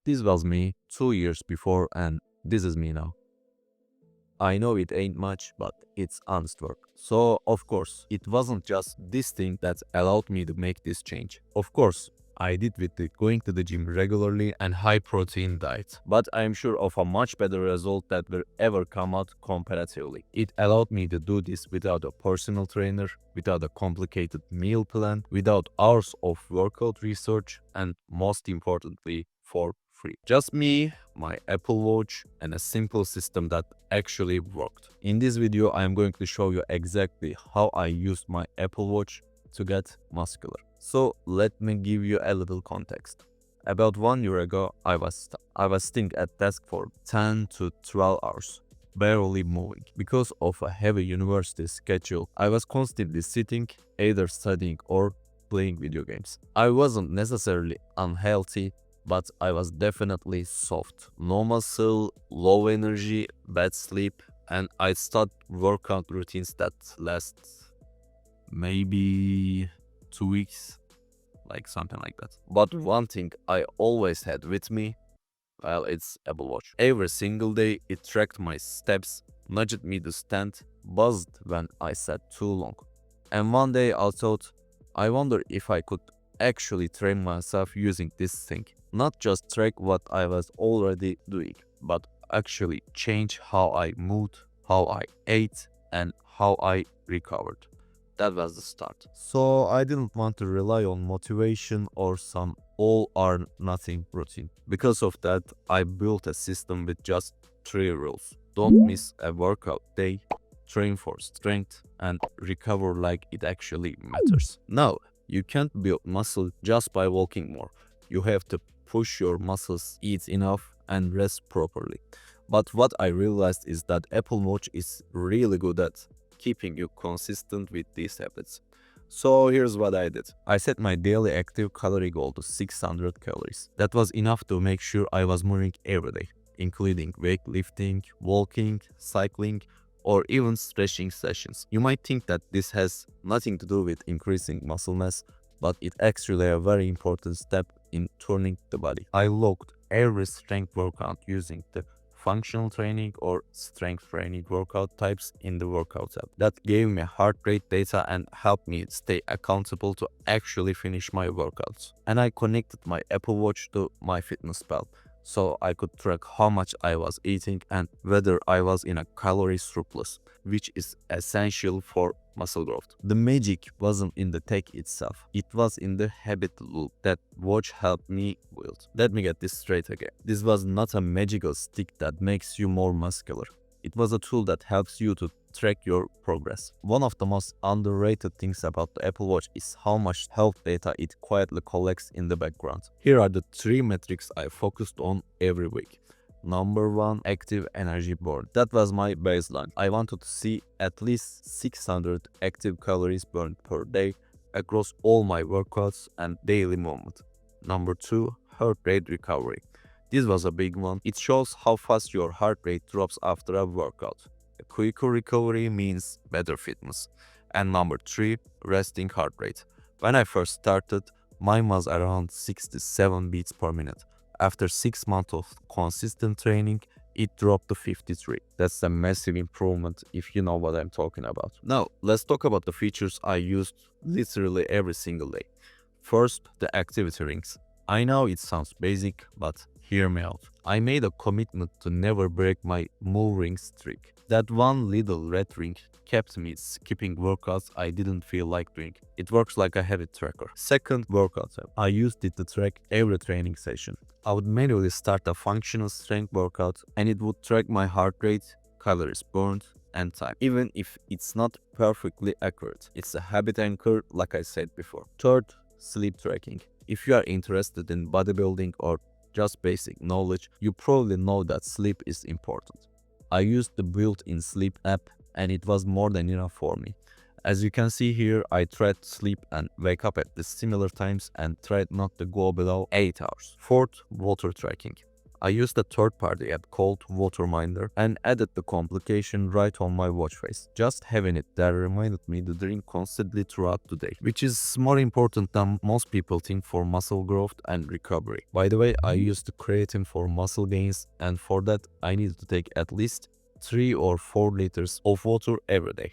This was me 2 years before, and this is me now. I know it ain't much, but it's honest work. So, of course, it wasn't just this thing that allowed me to make this change. Of course, I did with the going to the gym regularly and high protein diet, but I am sure of a much better result that will ever come out comparatively. It allowed me to do this without a personal trainer, without a complicated meal plan, without hours of workout research, and most importantly, for free. Just me, my Apple Watch, and a simple system that actually worked. In this video, I am going to show you exactly how I used my Apple Watch to get muscular. So let me give you a little context. About 1 year ago, I was sitting at desk for 10 to 12 hours, barely moving. Because of a heavy university schedule, I was constantly sitting, either studying or playing video games. I wasn't necessarily unhealthy, but I was definitely soft. No muscle, low energy, bad sleep, and I start workout routines that last maybe 2 weeks, like something like that. But one thing I always had with me, well, it's Apple Watch. Every single day it tracked my steps, nudged me to stand, buzzed when I sat too long. And one day I thought, I wonder if I could actually train myself using this thing. Not just track what I was already doing, but actually change how I moved, how I ate, and how I recovered. That was the start. So I didn't want to rely on motivation or some all or nothing routine. Because of that, I built a system with just 3 rules. Don't miss a workout day, train for strength, and recover like it actually matters. Now, you can't build muscle just by walking more. You have to push your muscles, eat enough, and rest properly. But what I realized is that Apple Watch is really good at keeping you consistent with these habits. So here's what I did. I set my daily active calorie goal to 600 calories. That was enough to make sure I was moving every day, including weightlifting, walking, cycling, or even stretching sessions. You might think that this has nothing to do with increasing muscle mass, but it's actually a very important step in turning the body. I logged every strength workout using the functional training or strength training workout types in the workout app. That gave me heart rate data and helped me stay accountable to actually finish my workouts. And I connected my Apple Watch to my fitness pal, so I could track how much I was eating and whether I was in a calorie surplus, which is essential for muscle growth. The magic wasn't in the tech itself, it was in the habit loop that watch helped me build. Let me get this straight again. This was not a magical stick that makes you more muscular. It was a tool that helps you to track your progress. One of the most underrated things about the Apple Watch is how much health data it quietly collects in the background. Here are the 3 metrics I focused on every week. Number 1, active energy burn. That was my baseline. I wanted to see at least 600 active calories burned per day across all my workouts and daily movement. Number 2, heart rate recovery. This was a big one. It shows how fast your heart rate drops after a workout. A quicker recovery means better fitness. And number 3, resting heart rate. When I first started, mine was around 67 beats per minute. After 6 months of consistent training, it dropped to 53. That's a massive improvement if you know what I'm talking about. Now, let's talk about the features I used literally every single day. First, the activity rings. I know it sounds basic, but hear me out. I made a commitment to never break my move ring streak. That one little red ring kept me skipping workouts I didn't feel like doing. It works like a habit tracker. Second, workout app. I used it to track every training session. I would manually start a functional strength workout and it would track my heart rate, calories burned, and time. Even if it's not perfectly accurate, it's a habit anchor like I said before. Third, sleep tracking. If you are interested in bodybuilding or just basic knowledge, you probably know that sleep is important. I used the built-in sleep app and it was more than enough for me. As you can see here, I tried to sleep and wake up at the similar times and tried not to go below 8 hours. Fourth, water tracking. I used a third-party app called Waterminder and added the complication right on my watch face. Just having it there reminded me to drink constantly throughout the day, which is more important than most people think for muscle growth and recovery. By the way, I used the creatine for muscle gains, and for that I needed to take at least 3 or 4 liters of water every day.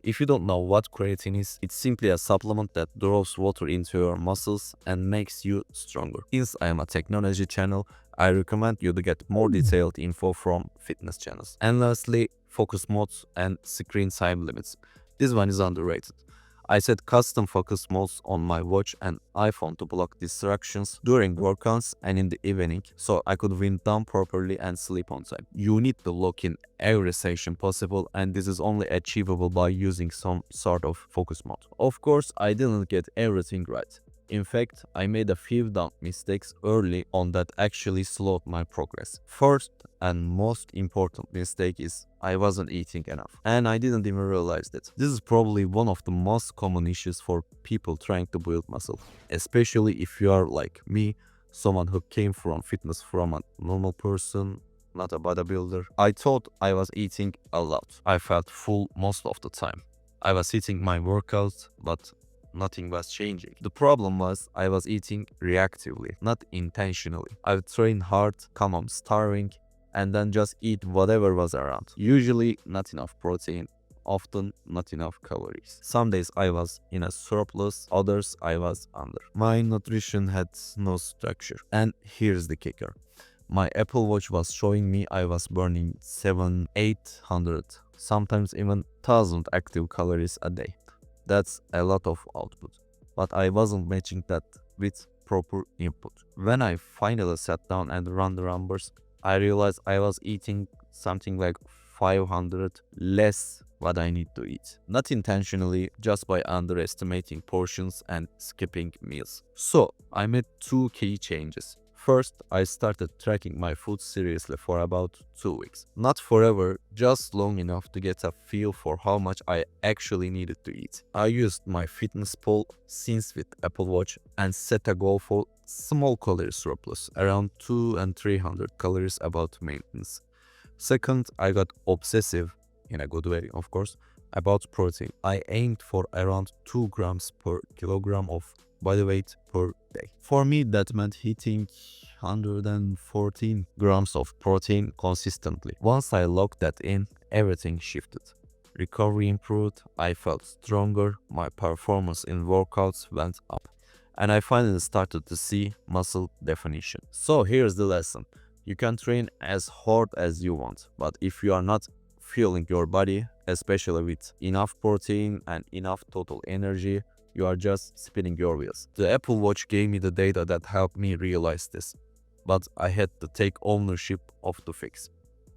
If you don't know what creatine is, it's simply a supplement that draws water into your muscles and makes you stronger. Since I am a technology channel, I recommend you to get more detailed info from fitness channels. And lastly, focus modes and screen time limits. This one is underrated. I set custom focus modes on my watch and iPhone to block distractions during workouts and in the evening so I could wind down properly and sleep on time. You need to lock in every session possible, and this is only achievable by using some sort of focus mode. Of course, I didn't get everything right. In fact, I made a few dumb mistakes early on that actually slowed my progress. First and most important mistake is I wasn't eating enough, and I didn't even realize that. This is probably one of the most common issues for people trying to build muscle, especially if you are like me, someone who came from fitness from a normal person, not a bodybuilder. I thought I was eating a lot. I felt full most of the time. I was hitting my workouts, but nothing was changing. The problem was I was eating reactively, not intentionally. I would train hard, come home starving, and then just eat whatever was around. Usually not enough protein, often not enough calories. Some days I was in a surplus, others I was under. My nutrition had no structure. And here's the kicker. My Apple Watch was showing me I was burning 700-800, sometimes even 1000 active calories a day. That's a lot of output, but I wasn't matching that with proper input. When I finally sat down and ran the numbers, I realized I was eating something like 500 less what I need to eat. Not intentionally, just by underestimating portions and skipping meals. So, I made 2 key changes. First, I started tracking my food seriously for about 2 weeks. Not forever, just long enough to get a feel for how much I actually needed to eat. I used my fitness pal since with Apple Watch and set a goal for small calorie surplus, around 200 and 300 calories above maintenance. Second, I got obsessive, in a good way of course, about protein. I aimed for around 2 grams per kilogram of body weight per day. For me, that meant hitting 114 grams of protein consistently. Once I locked that in, everything shifted. Recovery improved, I felt stronger, my performance in workouts went up, and I finally started to see muscle definition. So here's the lesson. You can train as hard as you want, but if you are not fueling your body, especially with enough protein and enough total energy, you are just spinning your wheels. The Apple Watch gave me the data that helped me realize this, but I had to take ownership of the fix.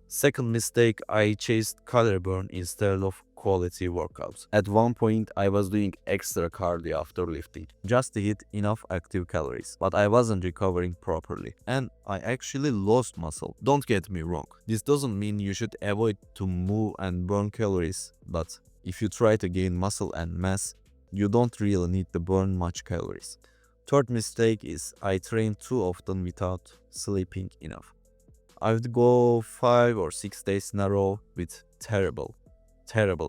Second mistake, I chased calorie burn instead of quality workouts. At one point, I was doing extra cardio after lifting, just to hit enough active calories, but I wasn't recovering properly, and I actually lost muscle. Don't get me wrong, this doesn't mean you should avoid to move and burn calories, but if you try to gain muscle and mass, you don't really need to burn much calories. Third mistake is I train too often without sleeping enough. I would go 5 or 6 days in a row with terrible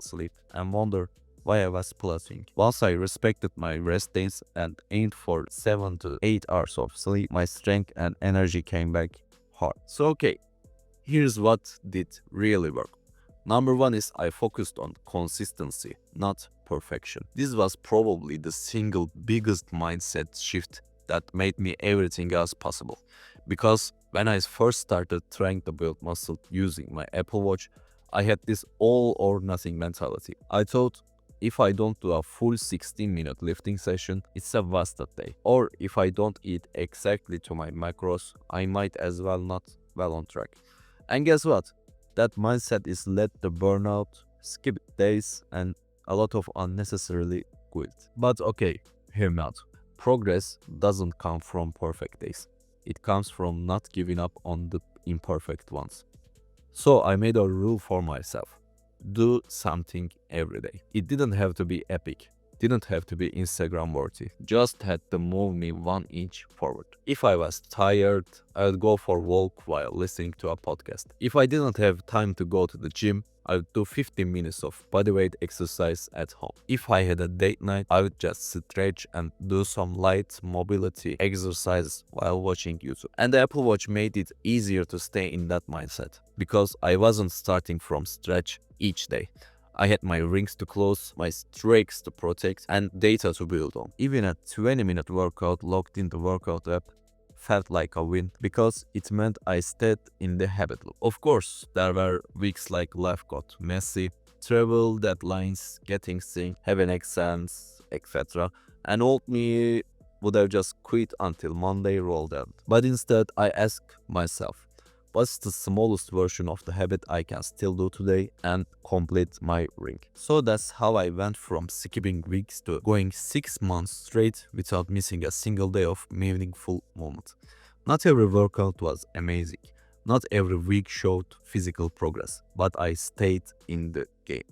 sleep and wonder why I was plateauing. Once I respected my rest days and aimed for 7 to 8 hours of sleep, my strength and energy came back hard. So okay, here's what did really work. Number 1 is I focused on consistency, not perfection. This was probably the single biggest mindset shift that made me everything else possible. Because when I first started trying to build muscle using my Apple Watch, I had this all or nothing mentality. I thought if I don't do a full 16-minute lifting session, it's a wasted day. Or if I don't eat exactly to my macros, I might as well not well on track. And guess what? That mindset is led to burnout, skip days, and a lot of unnecessarily guilt. But okay, hear me out. Progress doesn't come from perfect days. It comes from not giving up on the imperfect ones. So I made a rule for myself. Do something every day. It didn't have to be epic. didn't have to be Instagram worthy, just had to move me 1 inch forward. If I was tired, I would go for a walk while listening to a podcast. If I didn't have time to go to the gym, I would do 15 minutes of bodyweight exercise at home. If I had a date night, I would just stretch and do some light mobility exercise while watching YouTube. And the Apple Watch made it easier to stay in that mindset because I wasn't starting from scratch each day. I had my rings to close, my streaks to protect, and data to build on. Even a 20-minute workout logged in the workout app felt like a win because it meant I stayed in the habit loop. Of course, there were weeks like life got messy, travel, deadlines, getting sick, having exams, etc. And old me would have just quit until Monday rolled out. But instead, I asked myself, what's the smallest version of the habit I can still do today and complete my ring? So that's how I went from skipping weeks to going 6 months straight without missing a single day of meaningful moment. Not every workout was amazing. Not every week showed physical progress, but I stayed in the game.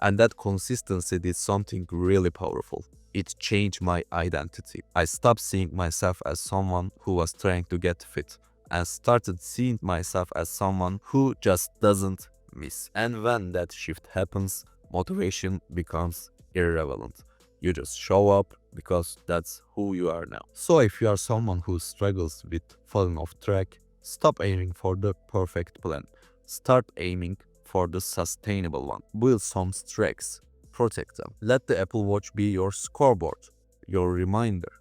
And that consistency did something really powerful. It changed my identity. I stopped seeing myself as someone who was trying to get fit and started seeing myself as someone who just doesn't miss. And when that shift happens, motivation becomes irrelevant. You just show up because that's who you are now. So if you are someone who struggles with falling off track, stop aiming for the perfect plan. Start aiming for the sustainable one. Build some streaks, protect them. Let the Apple Watch be your scoreboard, your reminder,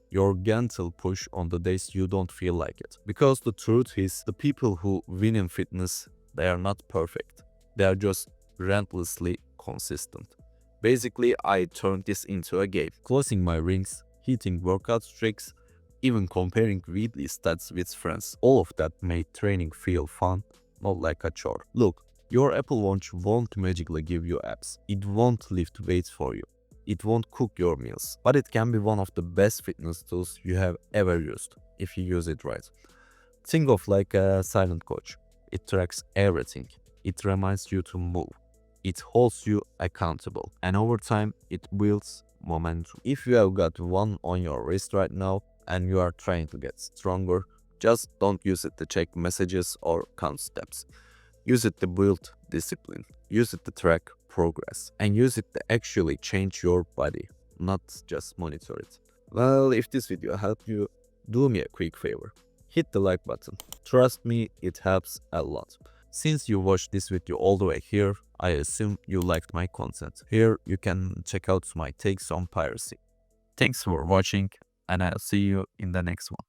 your gentle push on the days you don't feel like it. Because the truth is, the people who win in fitness, they are not perfect. They are just relentlessly consistent. Basically, I turned this into a game. Closing my rings, hitting workout streaks, even comparing weekly stats with friends. All of that made training feel fun, not like a chore. Look, your Apple Watch won't magically give you abs. It won't lift weights for you. It won't cook your meals, but it can be one of the best fitness tools you have ever used if you use it right. Think of like a silent coach. It tracks everything. It reminds you to move. It holds you accountable, and over time, it builds momentum. If you have got one on your wrist right now and you are trying to get stronger, just don't use it to check messages or count steps. Use it to build discipline. Use it to track progress. And use it to actually change your body, not just monitor it. Well, if this video helped you, do me a quick favor. Hit the like button. Trust me, it helps a lot. Since you watched this video all the way here, I assume you liked my content. Here you can check out my takes on piracy. Thanks for watching, and I'll see you in the next one.